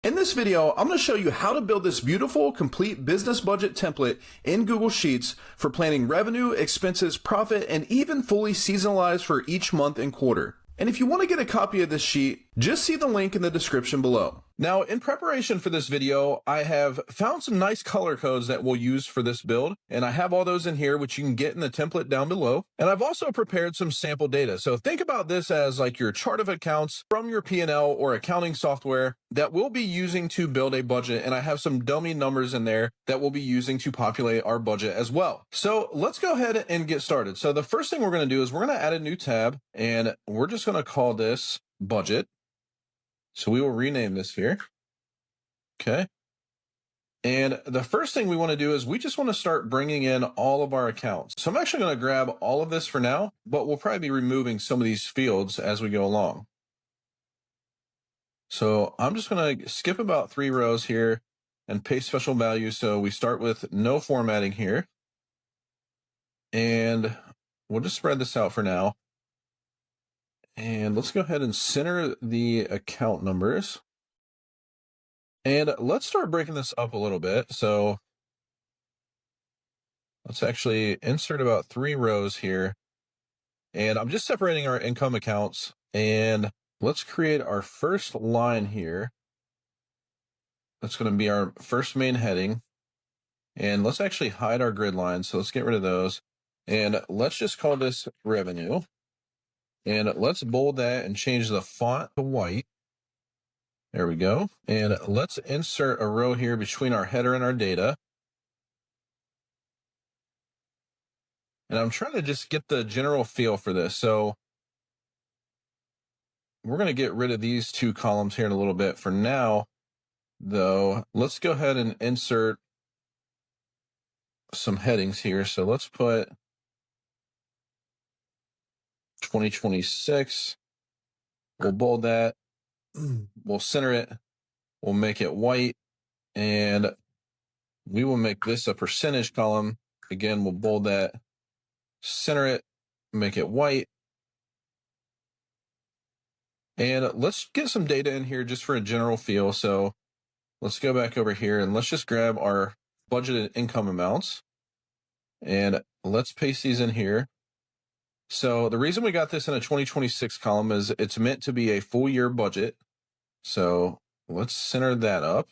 In this video, I'm going to show you how to build this beautiful, complete business budget template in Google Sheets for planning revenue, expenses, profit, and even fully seasonalize for each month and quarter. And if you want to get a copy of this sheet, just see the link in the description below. Now, in preparation for this video, I have found some nice color codes that we'll use for this build, and I have all those in here, which you can get in the template down below. And I've also prepared some sample data. So think about this as like your chart of accounts from your P&L or accounting software that we'll be using to build a budget. And I have some dummy numbers in there that we'll be using to populate our budget as well. So let's go ahead and get started. So the first thing we're going to do is we're going to add a new tab, and we're just going to call this budget. So we will rename this here. Okay. And the first thing we want to do is we just want to start bringing in all of our accounts. So I'm actually going to grab all of this for now, but we'll probably be removing some of these fields as we go along. So I'm just going to skip about 3 rows here and paste special values. So we start with no formatting here. And we'll just spread this out for now. And let's go ahead and center the account numbers. And let's start breaking this up a little bit. So let's actually insert about 3 rows here. And I'm just separating our income accounts. And let's create our first line here. That's going to be our first main heading. And let's actually hide our grid lines. So let's get rid of those. And let's just call this revenue. And let's bold that and change the font to white. There we go. And let's insert a row here between our header and our data. And I'm trying to just get the general feel for this. So we're going to get rid of these 2 columns here in a little bit. For now, though, let's go ahead and insert some headings here. So let's put 2026. We'll bold that. We'll center it. We'll make it white. And we will make this a percentage column. Again, we'll bold that, center it, make it white. And let's get some data in here just for a general feel. So let's go back over here and let's just grab our budgeted income amounts. And let's paste these in here. So the reason we got this in a 2026 column is it's meant to be a full year budget. So let's center that up.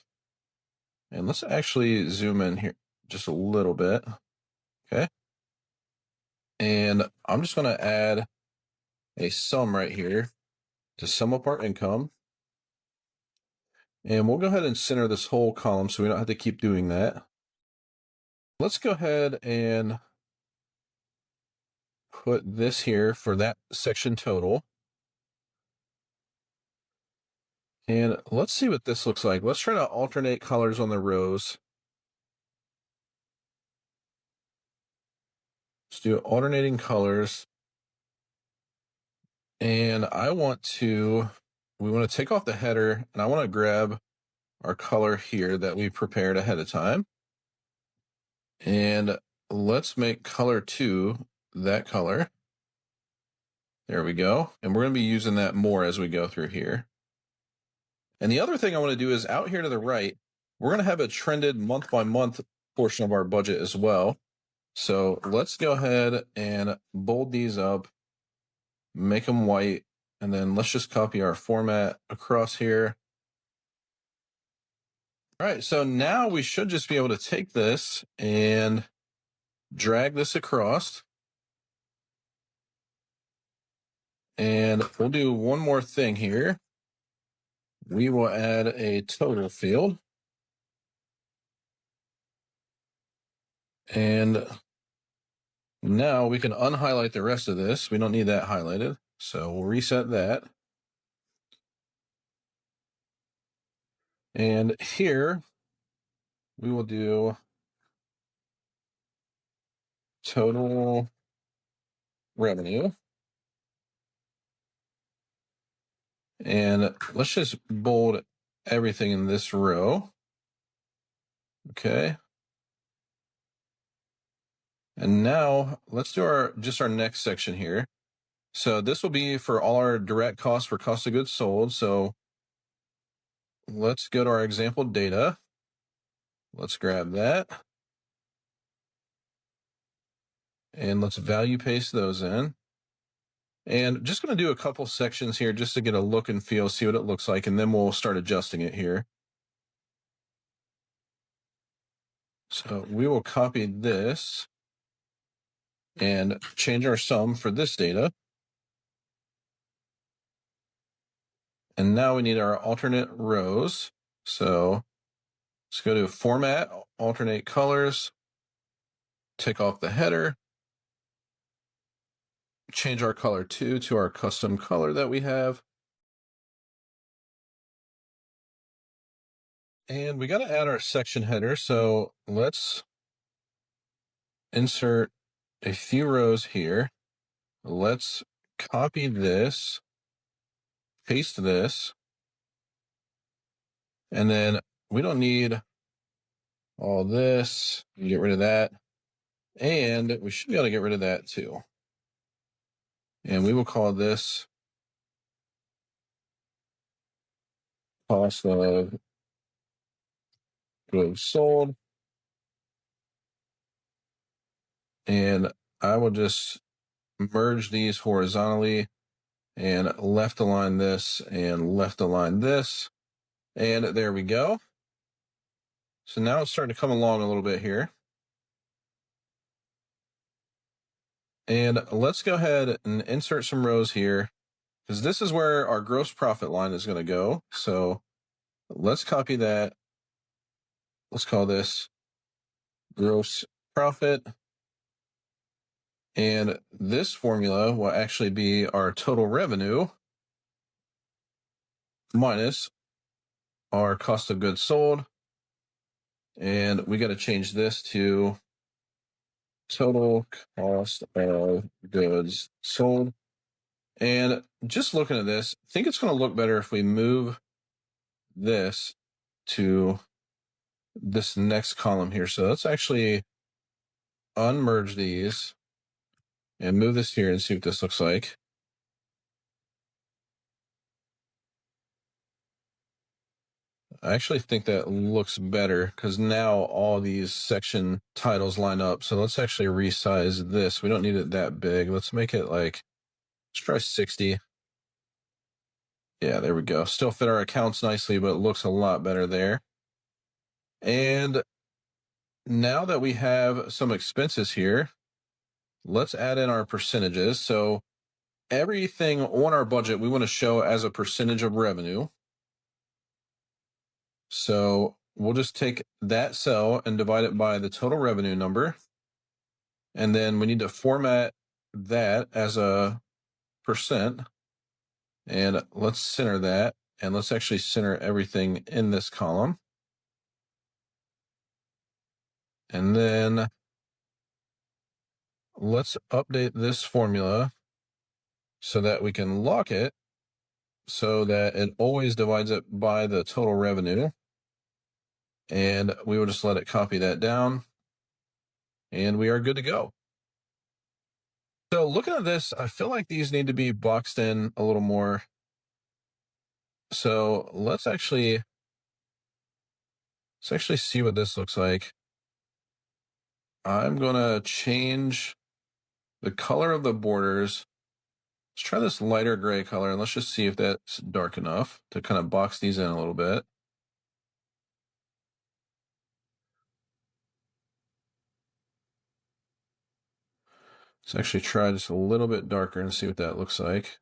And let's actually zoom in here just a little bit. Okay. And I'm just going to add a sum right here to sum up our income. And we'll go ahead and center this whole column so we don't have to keep doing that. Let's go ahead and put this here for that section total. And let's see what this looks like. Let's try to alternate colors on the rows. Let's do alternating colors. And we want to take off the header, and I want to grab our color here that we prepared ahead of time. And let's make color 2 that color. There we go. And we're going to be using that more as we go through here. And the other thing I want to do is out here to the right, we're going to have a trended month by month portion of our budget as well. So let's go ahead and bold these up, make them white, and then let's just copy our format across here. All right, so now we should just be able to take this and drag this across. And we'll do one more thing here. We will add a total field. And now we can unhighlight the rest of this. We don't need that highlighted. So we'll reset that. And here we will do total revenue. And let's just bold everything in this row. Okay. And now let's do our next section here. So this will be for all our direct costs for cost of goods sold. So let's go to our example data. Let's grab that. And let's value paste those in. And just going to do a couple sections here just to get a look and feel, see what it looks like, and then we'll start adjusting it here. So we will copy this and change our sum for this data. And now we need our alternate rows. So let's go to Format, Alternate Colors, take off the header, change our color to our custom color that we have. And we got to add our section header. So let's insert a few rows here. Let's copy this, paste this, and then we don't need all this. Get rid of that. And we should be able to get rid of that too. And we will call this cost of goods sold. And I will just merge these horizontally and left align this and left align this. And there we go. So now it's starting to come along a little bit here. And let's go ahead and insert some rows here, because this is where our gross profit line is going to go. So let's copy that. Let's call this gross profit. And this formula will actually be our total revenue minus our cost of goods sold. And we got to change this to total cost of goods sold. And just looking at this, I think it's going to look better if we move this to this next column here. So let's actually unmerge these and move this here and see what this looks like. I actually think that looks better because now all these section titles line up. So let's actually resize this. We don't need it that big. Let's make it like, let's try 60. Yeah, there we go. Still fit our accounts nicely, but it looks a lot better there. And now that we have some expenses here, let's add in our percentages. So everything on our budget, we want to show as a percentage of revenue. So we'll just take that cell and divide it by the total revenue number. And then we need to format that as a percent. And let's center that. And let's actually center everything in this column. And then let's update this formula so that we can lock it so that it always divides it by the total revenue. And we will just let it copy that down. And we are good to go. So looking at this, I feel like these need to be boxed in a little more. So let's actually see what this looks like. I'm going to change the color of the borders. Let's try this lighter gray color, and let's just see if that's dark enough to kind of box these in a little bit. Let's actually try just a little bit darker and see what that looks like.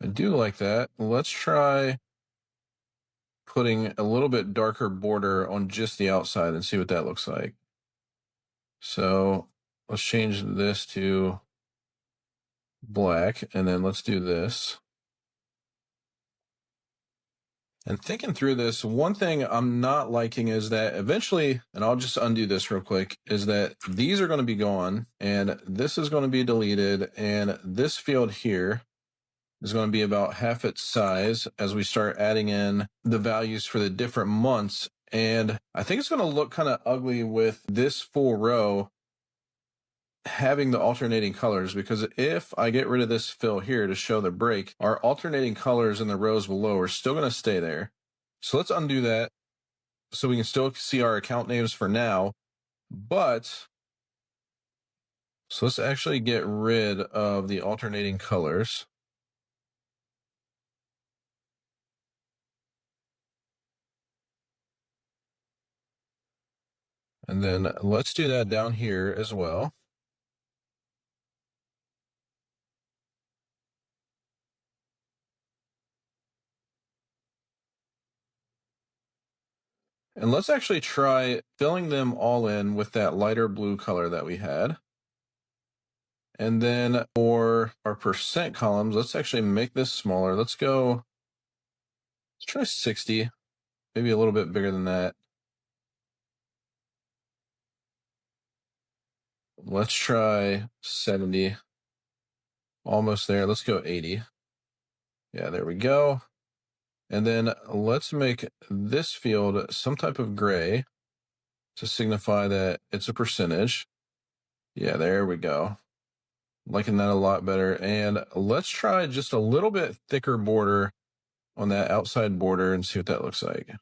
I do like that. Let's try putting a little bit darker border on just the outside and see what that looks like. So let's change this to black, and then let's do this. And thinking through this, one thing I'm not liking is that eventually, and I'll just undo this real quick, is that these are going to be gone, and this is going to be deleted, and this field here is going to be about half its size as we start adding in the values for the different months. And I think it's going to look kind of ugly with this full row having the alternating colors, because if I get rid of this fill here to show the break, our alternating colors in the rows below are still going to stay there. So let's undo that so we can still see our account names for now. But so let's actually get rid of the alternating colors. And then let's do that down here as well. And let's actually try filling them all in with that lighter blue color that we had. And then for our percent columns, let's actually make this smaller. Let's try 60, maybe a little bit bigger than that. Let's try 70, almost there. Let's go 80. Yeah, there we go. And then let's make this field some type of gray to signify that it's a percentage. Yeah, there we go. Liking that a lot better. And let's try just a little bit thicker border on that outside border and see what that looks like. I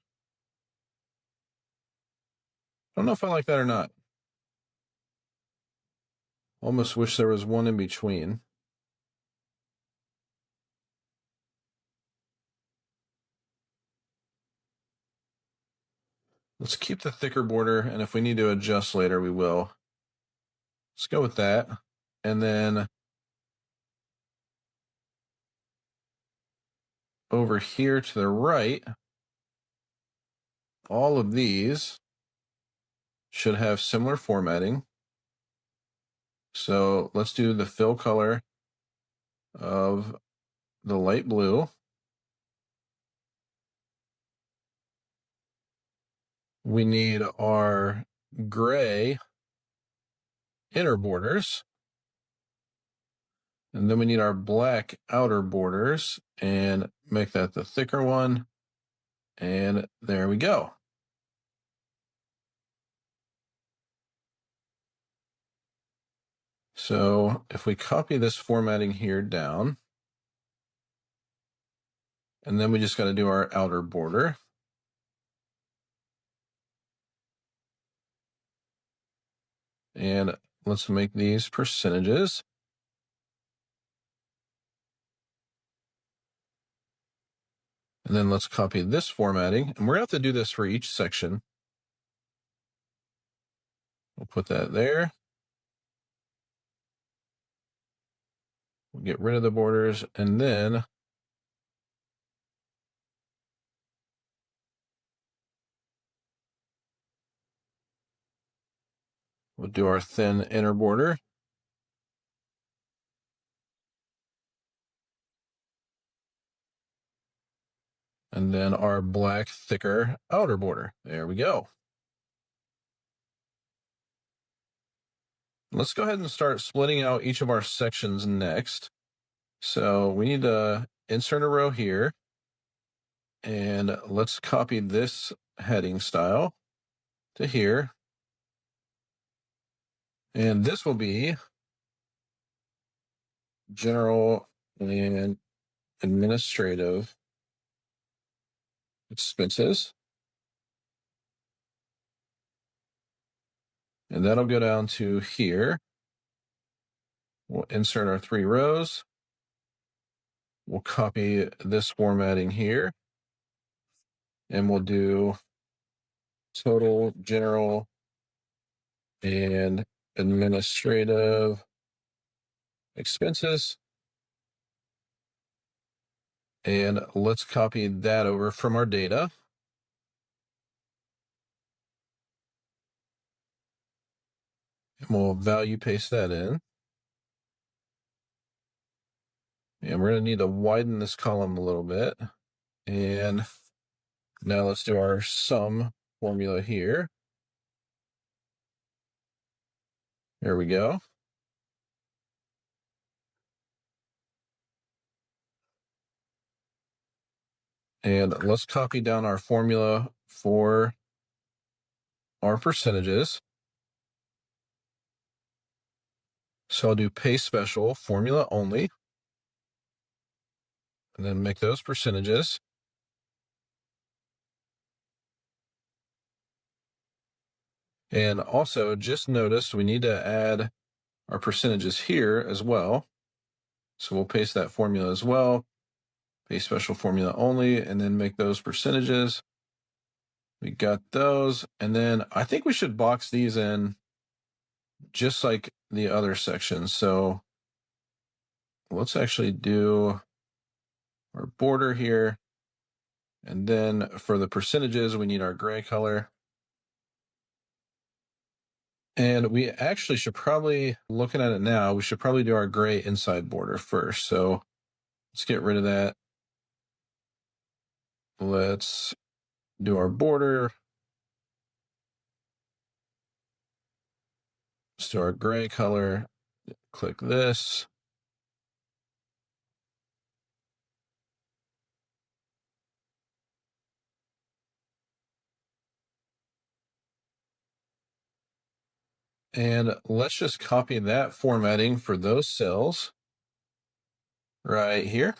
don't know if I like that or not. Almost wish there was one in between. Let's keep the thicker border, and if we need to adjust later, we will. Let's go with that. And then over here to the right, all of these should have similar formatting. So let's do the fill color of the light blue. We need our gray inner borders. And then we need our black outer borders and make that the thicker one. And there we go. So if we copy this formatting here down, and then we just got to do our outer border. And let's make these percentages. And then let's copy this formatting. And we're going to have to do this for each section. We'll put that there. We'll get rid of the borders. And then we'll do our thin inner border. And then our black, thicker outer border. There we go. Let's go ahead and start splitting out each of our sections next. So we need to insert a row here. And let's copy this heading style to here. And this will be general and administrative expenses. And that'll go down to here. We'll insert our 3 rows. We'll copy this formatting here. And we'll do total, general, and administrative expenses. And let's copy that over from our data. And we'll value paste that in. And we're going to need to widen this column a little bit. And now let's do our sum formula here. There we go. And let's copy down our formula for our percentages. So I'll do pay special, formula only, and then make those percentages. And also just notice we need to add our percentages here as well. So we'll paste that formula as well, pay special formula only, and then make those percentages. We got those. And then I think we should box these in just like the other sections. So let's actually do our border here. And then for the percentages, we need our gray color. And we actually should probably, looking at it now, we should probably do our gray inside border first. So let's get rid of that. Let's do our border. Let's do our gray color. Click this. And let's just copy that formatting for those cells right here.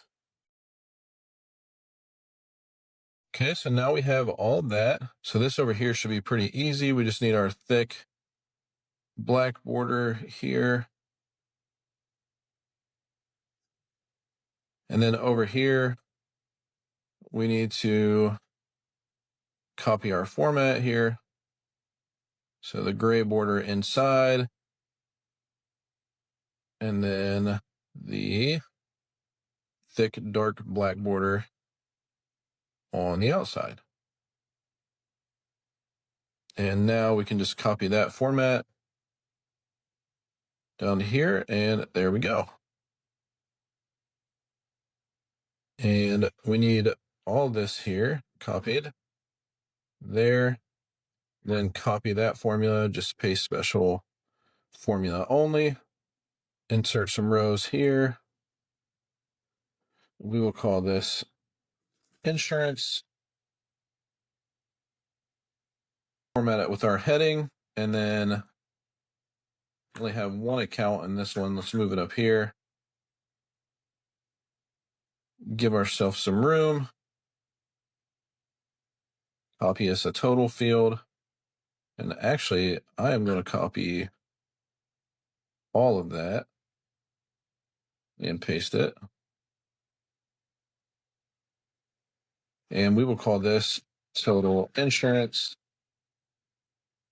Okay, so now we have all that. So this over here should be pretty easy. We just need our thick black border here. And then over here, we need to copy our format here. So the gray border inside, and then the thick dark black border on the outside. And now we can just copy that format down to here, and there we go. And we need all this here copied there, then copy that formula, just paste special formula only, insert some rows here. We will call this insurance, format it with our heading, and then only have one account in this one. Let's move it up here. Give ourselves some room. Copy as a total field. And actually, I am going to copy all of that and paste it. And we will call this total insurance.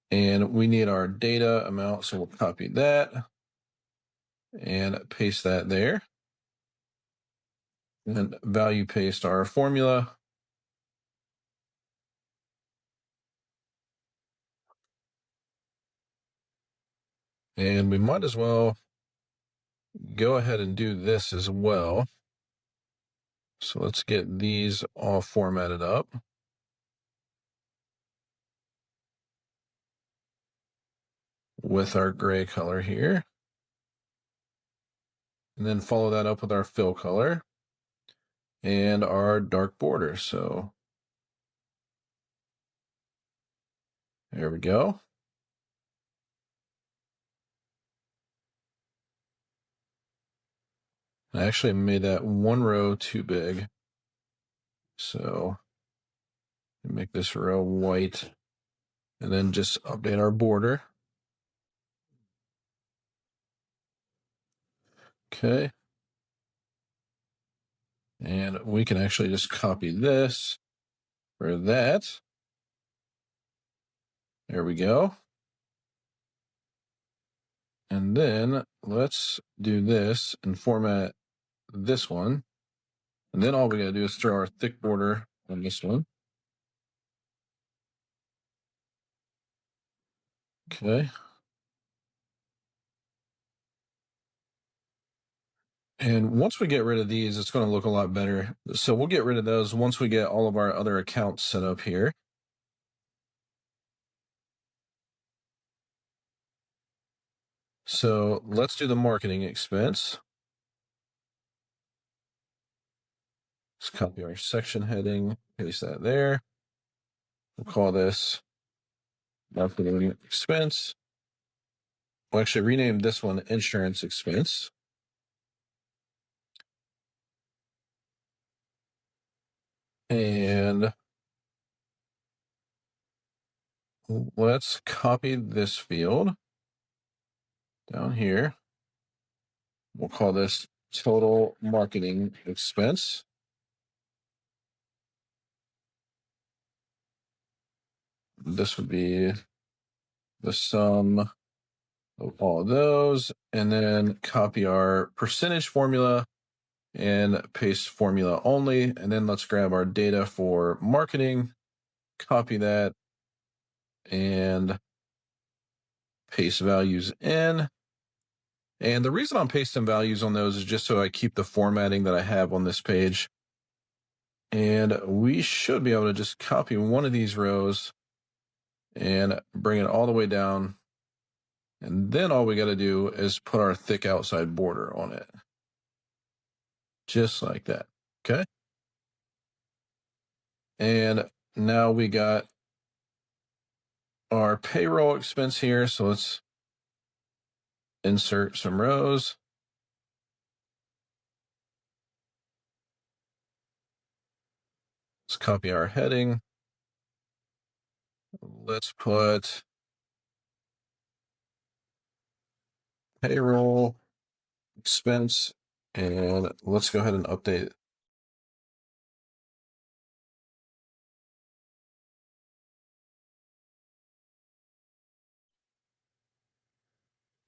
And we need our data amount, so we'll copy that and paste that there. And value paste our formula. And we might as well go ahead and do this as well. So let's get these all formatted up. With our gray color here. And then follow that up with our fill color and our dark border. So there we go. I actually made that one row too big. So make this row white and then just update our border. Okay. And we can actually just copy this for that. There we go. And then let's do this and format this one. And then all we gotta do is throw our thick border on this one. Okay. And once we get rid of these, it's going to look a lot better. So we'll get rid of those once we get all of our other accounts set up here. So let's do the marketing expense. Let's copy our section heading, paste that there. We'll call this marketing expense. we'll actually rename this one insurance expense. And let's copy this field down here. We'll call this total marketing expense. This would be the sum of all of those, and then copy our percentage formula and paste formula only. And then let's grab our data for marketing, copy that, and paste values in. And the reason I'm pasting values on those is just so I keep the formatting that I have on this page. And we should be able to just copy one of these rows and bring it all the way down. And then all we got to do is put our thick outside border on it. Just like that. Okay. And now we got our payroll expense here. So let's insert some rows. Let's copy our heading. Let's put payroll expense, and let's go ahead and update.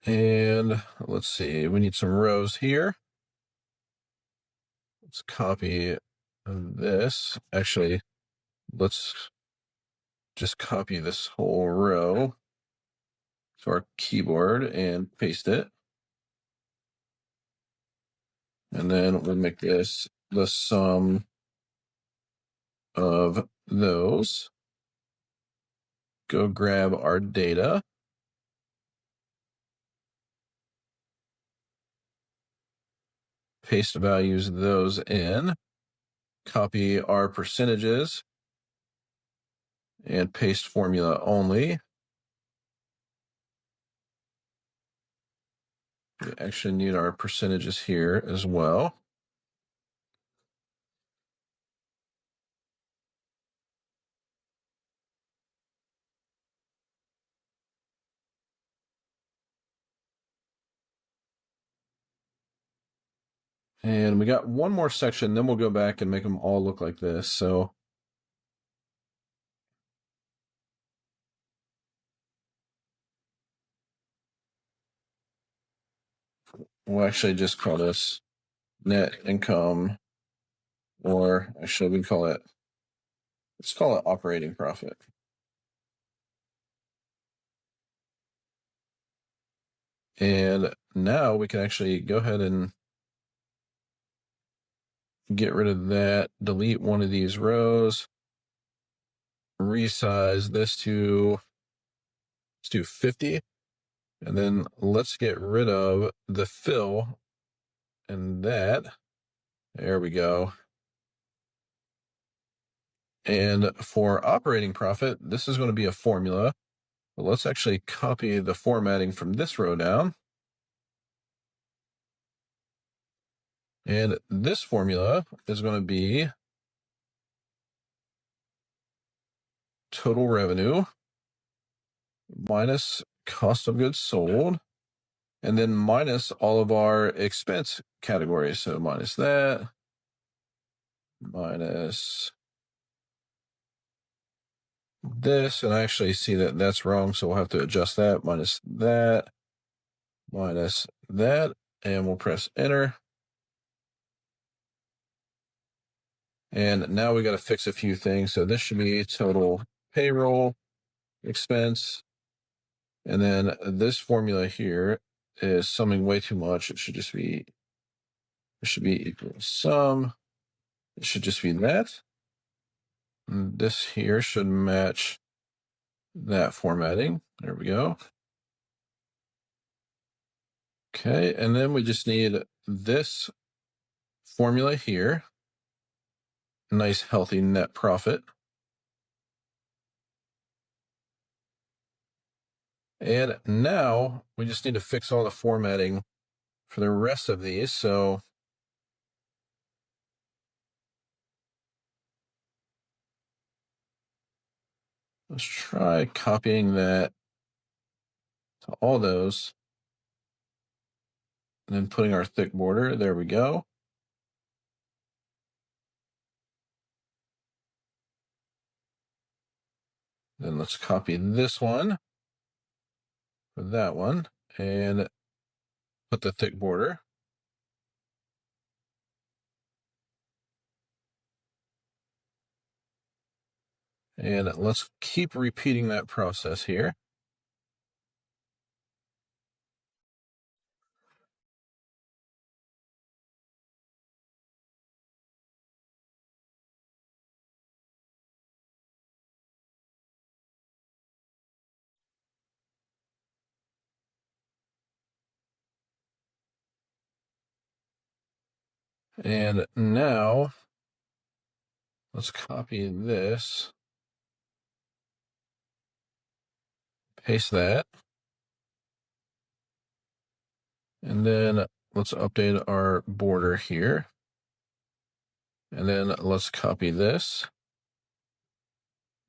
And let's see, we need some rows here. Let's copy this. Actually, let's just copy this whole row to our keyboard and paste it. And then we'll make this the sum of those. Go grab our data. Paste values of those in. Copy our percentages and paste formula only. We actually need our percentages here as well. And we got one more section, then we'll go back and make them all look like this. So we'll actually just call this net income, or actually we call it, let's call it operating profit. And now we can actually go ahead and get rid of that, delete one of these rows, resize this to, let's do 50. And then let's get rid of the fill and that. There we go. And for operating profit, this is going to be a formula. But let's actually copy the formatting from this row down. And this formula is going to be total revenue minus cost of goods sold, and then minus all of our expense categories. So minus that, minus this, and I actually see that that's wrong, so we'll have to adjust that, minus that, and we'll press enter. And now we got to fix a few things. So this should be total payroll expense. And then this formula here is summing way too much. It should be equal to sum. It should just be that. And this here should match that formatting. There we go. Okay, and then we just need this formula here. Nice, healthy net profit. And now we just need to fix all the formatting for the rest of these. So let's try copying that to all those and then putting our thick border. There we go. Then let's copy this one for that one and put the thick border. And let's keep repeating that process here. And now let's copy this, paste that, and then let's update our border here. And then let's copy this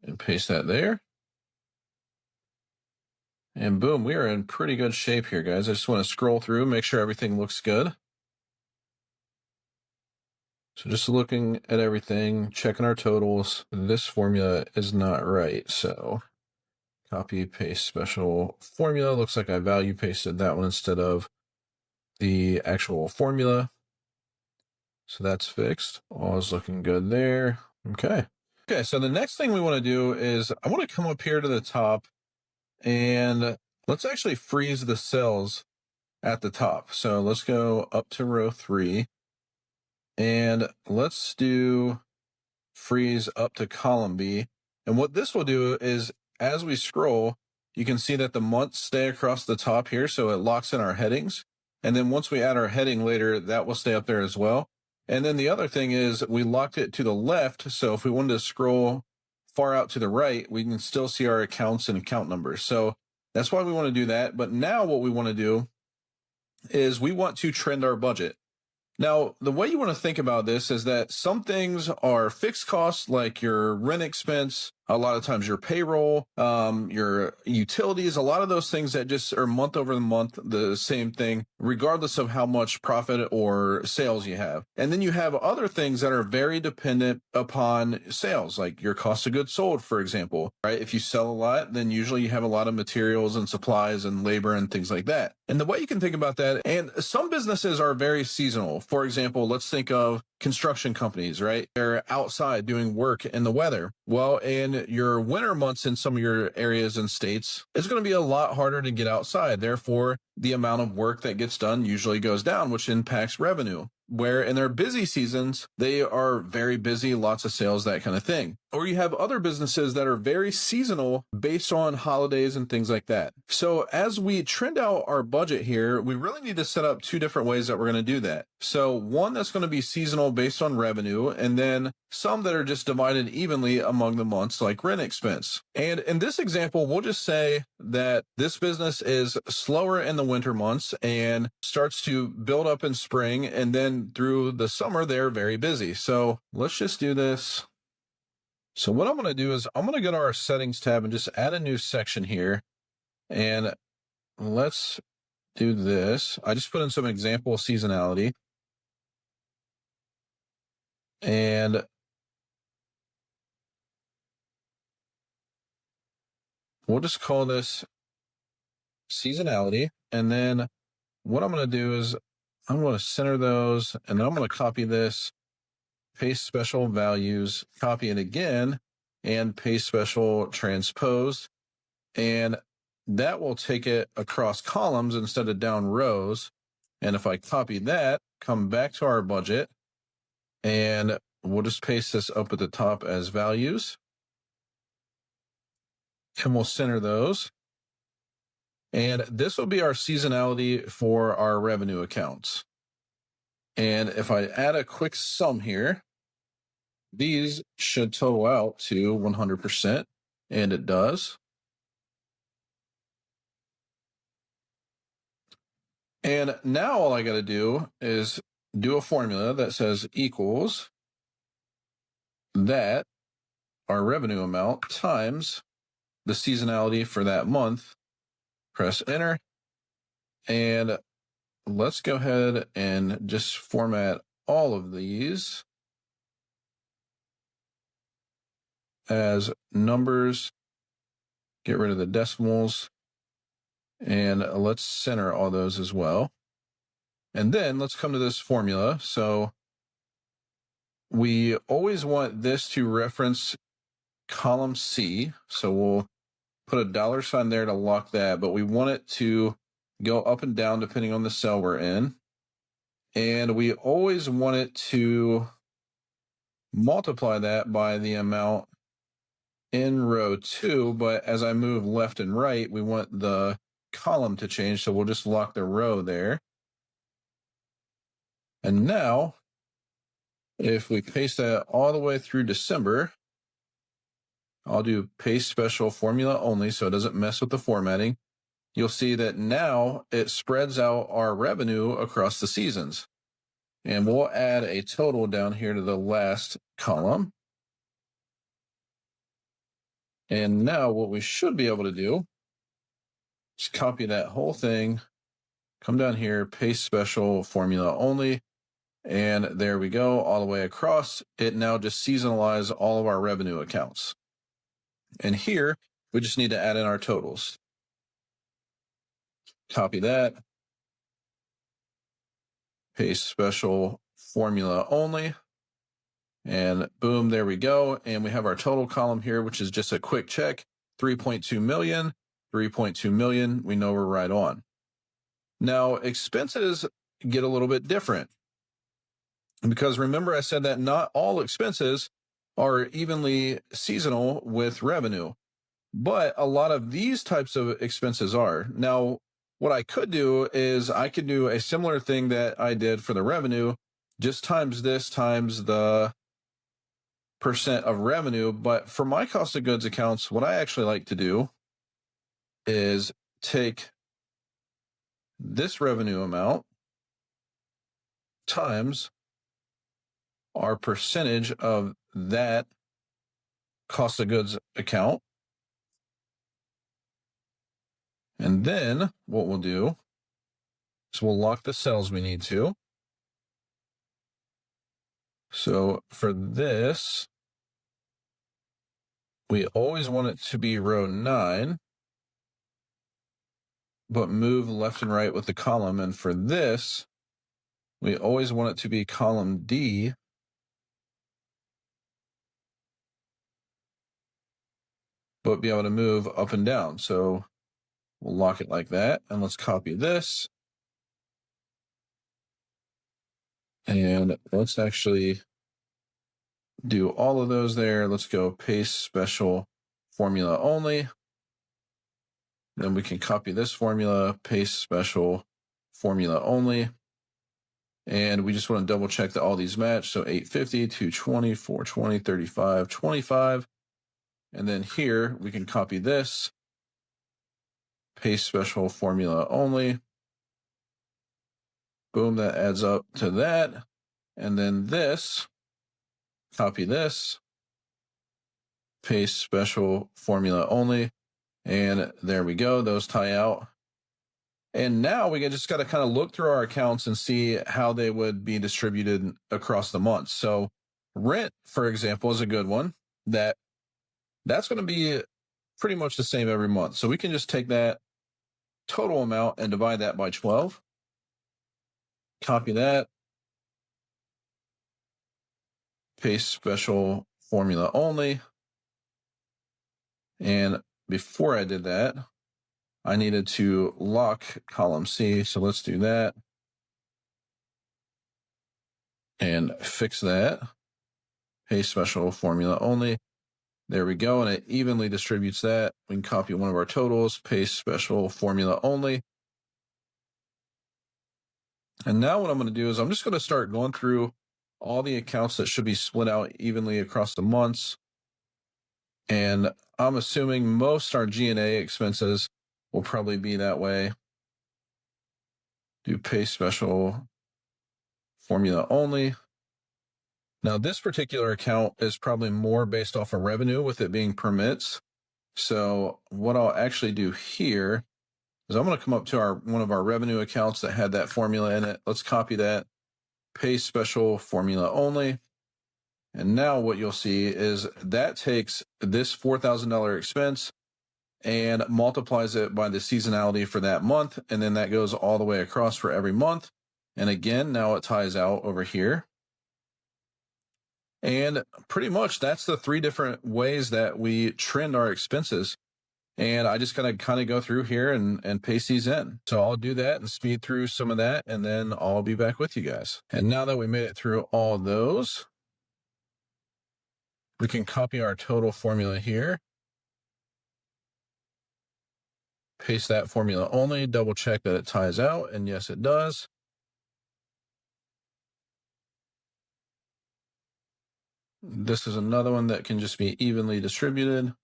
and paste that there. And boom, we are in pretty good shape here, guys. I just want to scroll through, make sure everything looks good. So just looking at everything, checking our totals, this formula is not right. So copy, paste special formula. Looks like I value pasted that one instead of the actual formula. So that's fixed. All is looking good there. Okay. Okay, so the next thing we want to do is I want to come up here to the top and let's actually freeze the cells at the top. So let's go up to row 3 and let's do freeze up to column B. And what this will do is as we scroll, you can see that the months stay across the top here. So it locks in our headings. And then once we add our heading later, that will stay up there as well. And then the other thing is we locked it to the left. So if we wanted to scroll far out to the right, we can still see our accounts and account numbers. So that's why we want to do that. But now what we want to do is we want to trend our budget. Now, the way you want to think about this is that some things are fixed costs, like your rent expense, a lot of times your payroll, your utilities, a lot of those things that just are month over the month, the same thing, regardless of how much profit or sales you have. And then you have other things that are very dependent upon sales, like your cost of goods sold, for example, right? If you sell a lot, then usually you have a lot of materials and supplies and labor and things like that. And the way you can think about that, and some businesses are very seasonal. For example, let's think of construction companies, right? They're outside doing work in the weather. Well, in your winter months in some of your areas and states, it's going to be a lot harder to get outside. Therefore, the amount of work that gets done usually goes down, which impacts revenue. Where in their busy seasons, they are very busy, lots of sales, that kind of thing. Or you have other businesses that are very seasonal based on holidays and things like that. So as we trend out our budget here, we really need to set up 2 different ways that we're going to do that. So one that's going to be seasonal based on revenue, and then some that are just divided evenly among the months, like rent expense. And in this example, we'll just say that this business is slower in the winter months and starts to build up in spring, and then through the summer, they're very busy. So let's just do this. So what I'm going to do is I'm going to go to our settings tab and just add a new section here. And let's do this. I just put in some example seasonality. And we'll just call this seasonality. And then what I'm going to do is I'm going to center those, and then I'm going to copy this, paste special values, copy it again, and paste special transpose. And that will take it across columns instead of down rows. And if I copy that, come back to our budget, and we'll just paste this up at the top as values. And we'll center those. And this will be our seasonality for our revenue accounts. And if I add a quick sum here, these should total out to 100%, and it does. And now all I got to do is do a formula that says equals that our revenue amount times the seasonality for that month. Press enter. And let's go ahead and just format all of these as numbers. Get rid of the decimals. And let's center all those as well. And then let's come to this formula. So we always want this to reference column C. So we'll put a $sign there to lock that, but we want it to go up and down depending on the cell we're in. And we always want it to multiply that by the amount in row 2, but as I move left and right, we want the column to change, so we'll just lock the row there. And now, if we paste that all the way through December, I'll do paste special formula only so it doesn't mess with the formatting. You'll see that now it spreads out our revenue across the seasons. And we'll add a total down here to the last column. And now what we should be able to do is copy that whole thing, come down here, paste special formula only, and there we go, all the way across. It now just seasonalizes all of our revenue accounts. And here, we just need to add in our totals. Copy that, paste special formula only, and boom, there we go. And we have our total column here, which is just a quick check, 3.2 million, 3.2 million. We know we're right on. Now, expenses get a little bit different because remember I said that not all expenses are evenly seasonal with revenue, but a lot of these types of expenses are. Now, what I could do is I could do a similar thing that I did for the revenue, just times this times the percent of revenue. But for my cost of goods accounts, what I actually like to do is take this revenue amount times our percentage of that cost of goods account. And then what we'll do is we'll lock the cells we need to. So for this, we always want it to be row 9, but move left and right with the column. And for this, we always want it to be column D, but be able to move up and down. So we'll lock it like that. And let's copy this. And let's actually do all of those there. Let's go paste special formula only. Then we can copy this formula, paste special formula only. And we just want to double check that all these match. So 850, 220, 420, 35, 25. And then here we can copy this, paste special formula only. Boom, that adds up to that. And then this, copy this, paste special formula only. And there we go, those tie out. And now we just got to kind of look through our accounts and see how they would be distributed across the months. So rent, for example, is a good one. That's going to be pretty much the same every month. So we can just take that total amount and divide that by 12. Copy that. Paste special formula only. And before I did that, I needed to lock column C. So let's do that. And fix that. Paste special formula only. There we go. And it evenly distributes that. We can copy one of our totals, paste special formula only. And now what I'm going to do is I'm just going to start going through all the accounts that should be split out evenly across the months. And I'm assuming most our G&A expenses will probably be that way. do pay special formula only. Now this particular account is probably more based off of revenue with it being permits. So what I'll actually do here is I'm going to come up to one of our revenue accounts that had that formula in it. Let's copy that, pay special formula only. And now what you'll see is that takes this $4,000 expense and multiplies it by the seasonality for that month. And then that goes all the way across for every month. And again, now it ties out over here. And pretty much that's the 3 different ways that we trend our expenses. And I just gotta kind of go through here and paste these in. So I'll do that and speed through some of that, and then I'll be back with you guys. And now that we made it through all those, we can copy our total formula here. Paste that formula only, double check that it ties out, and yes, it does. This is another one that can just be evenly distributed.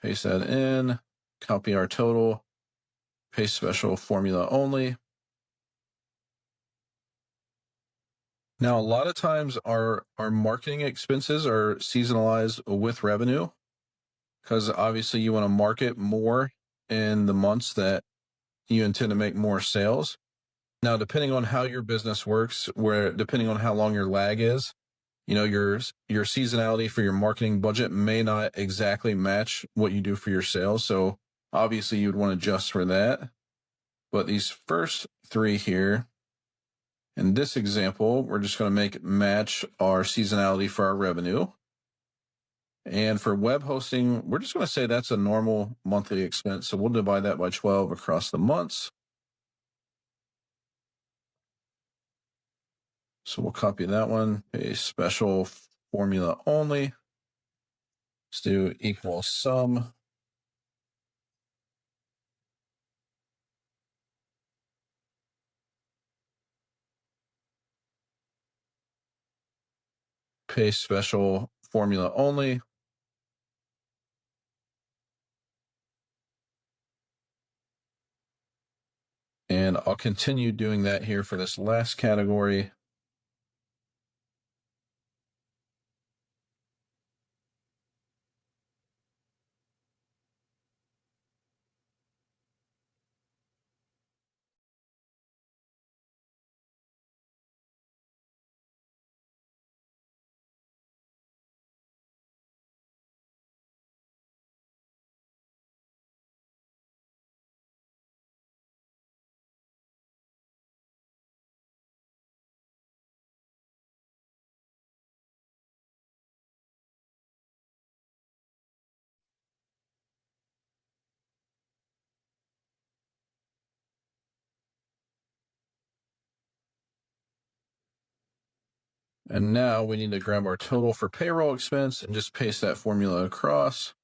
Paste that in, copy our total, paste special formula only. Now, a lot of times our marketing expenses are seasonalized with revenue, because obviously you want to market more in the months that you intend to make more sales. Now, depending on how your business works, depending on how long your lag is, your seasonality for your marketing budget may not exactly match what you do for your sales. So obviously you'd want to adjust for that. But these first 3 here, in this example, we're just going to match our seasonality for our revenue. And for web hosting, we're just going to say that's a normal monthly expense. So we'll divide that by 12 across the months. So we'll copy that one, a special formula only. Let's do equal sum. Paste special formula only. And I'll continue doing that here for this last category. And now we need to grab our total for payroll expense and just paste that formula across.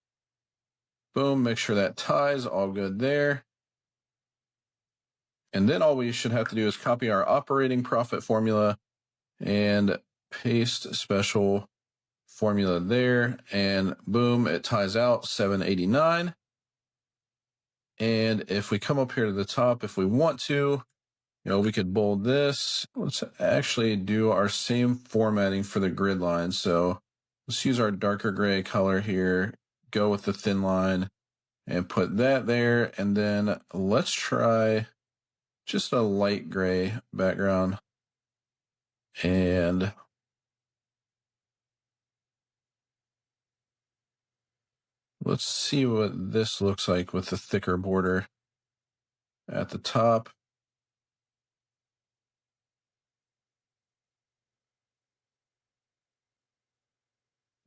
Boom, make sure that ties, all good there. And then all we should have to do is copy our operating profit formula and paste special formula there. And boom, it ties out 789. And if we come up here to the top, if we want to, we could bold this. Let's actually do our same formatting for the grid line. So let's use our darker gray color here, go with the thin line and put that there. And then let's try just a light gray background. And let's see what this looks like with the thicker border at the top.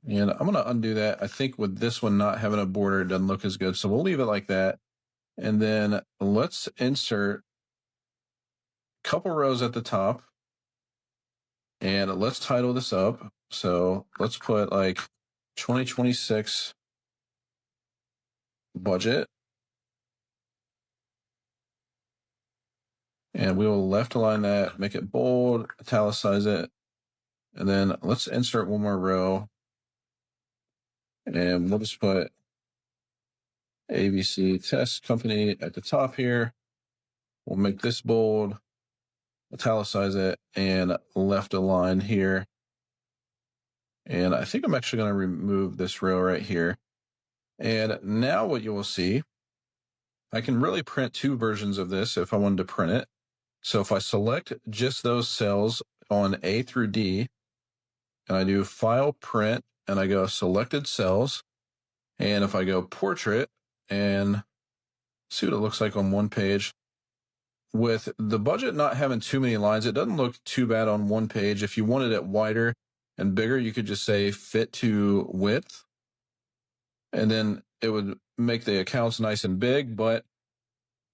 And I'm going to undo that. I think with this one not having a border, it doesn't look as good. So we'll leave it like that. And then let's insert a couple rows at the top. And let's title this up. So let's put like 2026 budget. And we will left align that, make it bold, italicize it. And then let's insert one more row. And we'll just put ABC Test Company at the top here. We'll make this bold, italicize it, and left align here. And I think I'm actually going to remove this row right here. And now what you will see, I can really print two versions of this if I wanted to print it. So if I select just those cells on A through D, and I do File, Print, and I go Selected Cells, and if I go Portrait and see what it looks like on one page, with the budget not having too many lines, it doesn't look too bad on one page. If you wanted it wider and bigger, you could just say Fit to Width, and then it would make the accounts nice and big, but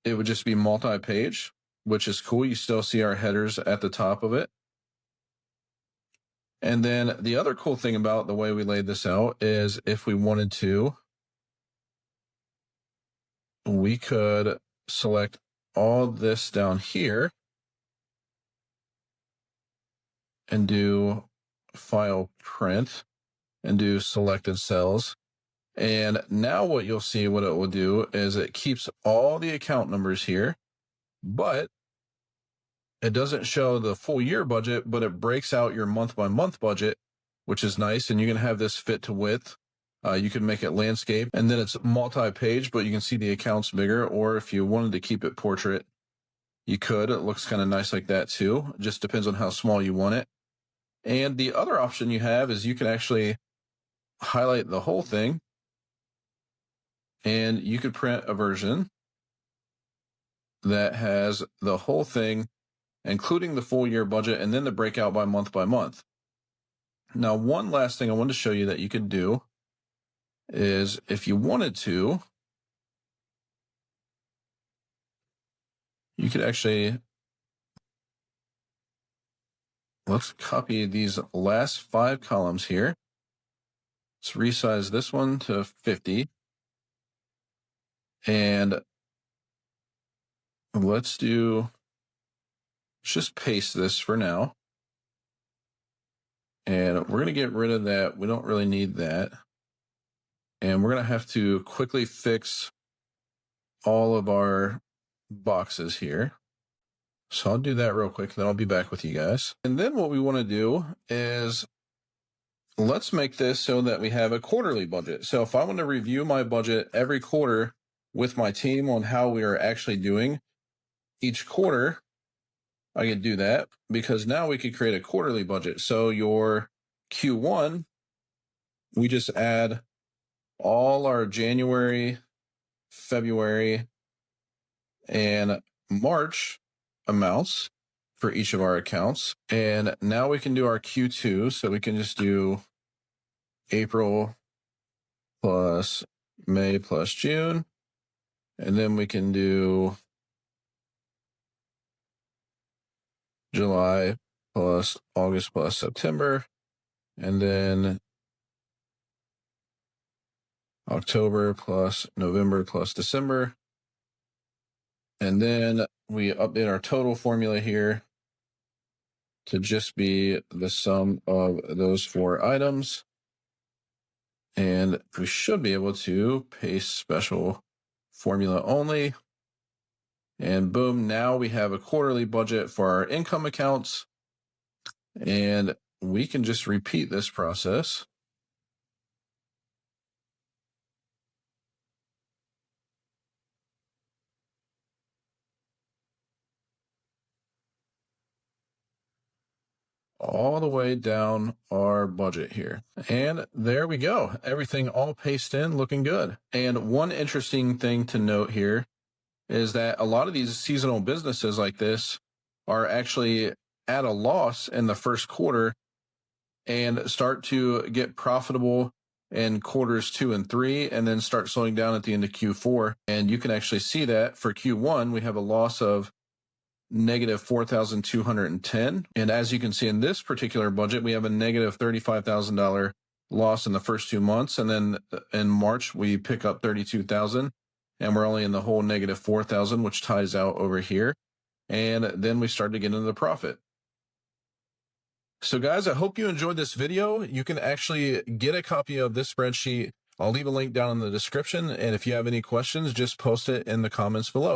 it would just be multi-page, which is cool. You still see our headers at the top of it. And then the other cool thing about the way we laid this out is if we wanted to, we could select all this down here and do File, Print, and do Selected Cells. And now what you'll see, what it will do is it keeps all the account numbers here, but it doesn't show the full year budget, but it breaks out your month by month budget, which is nice. And you can have this fit to width. You can make it landscape, and then it's multi-page, but you can see the accounts bigger. Or if you wanted to keep it portrait, you could. It looks kind of nice like that too. It just depends on how small you want it. And the other option you have is you can actually highlight the whole thing, and you could print a version that has the whole thing, including the full year budget, and then the breakout by month. Now, one last thing I wanted to show you that you could do is if you wanted to, you could actually, let's copy these last 5 columns here. Let's resize this one to 50. And let's just paste this for now. And we're going to get rid of that. We don't really need that. And we're going to have to quickly fix all of our boxes here. So I'll do that real quick, then I'll be back with you guys. And then what we want to do is let's make this so that we have a quarterly budget. So if I want to review my budget every quarter with my team on how we are actually doing each quarter, I could do that because now we could create a quarterly budget. So your Q1, we just add all our January, February, and March amounts for each of our accounts. And now we can do our Q2. So we can just do April plus May plus June. And then we can do July plus August plus September. And then October plus November plus December. And then we update our total formula here to just be the sum of those 4 items. And we should be able to paste special formula only. And boom, now we have a quarterly budget for our income accounts. And we can just repeat this process. All the way down our budget here. And there we go. Everything all pasted in, looking good. And one interesting thing to note here is that a lot of these seasonal businesses like this are actually at a loss in the first quarter and start to get profitable in quarters 2 and 3, and then start slowing down at the end of Q4. And you can actually see that for Q1, we have a loss of negative 4,210. And as you can see in this particular budget, we have a negative $35,000 loss in the first 2 months. And then in March, we pick up 32,000 and we're only in the whole negative 4,000, which ties out over here. And then we start to get into the profit. So guys, I hope you enjoyed this video. You can actually get a copy of this spreadsheet. I'll leave a link down in the description. And if you have any questions, just post it in the comments below.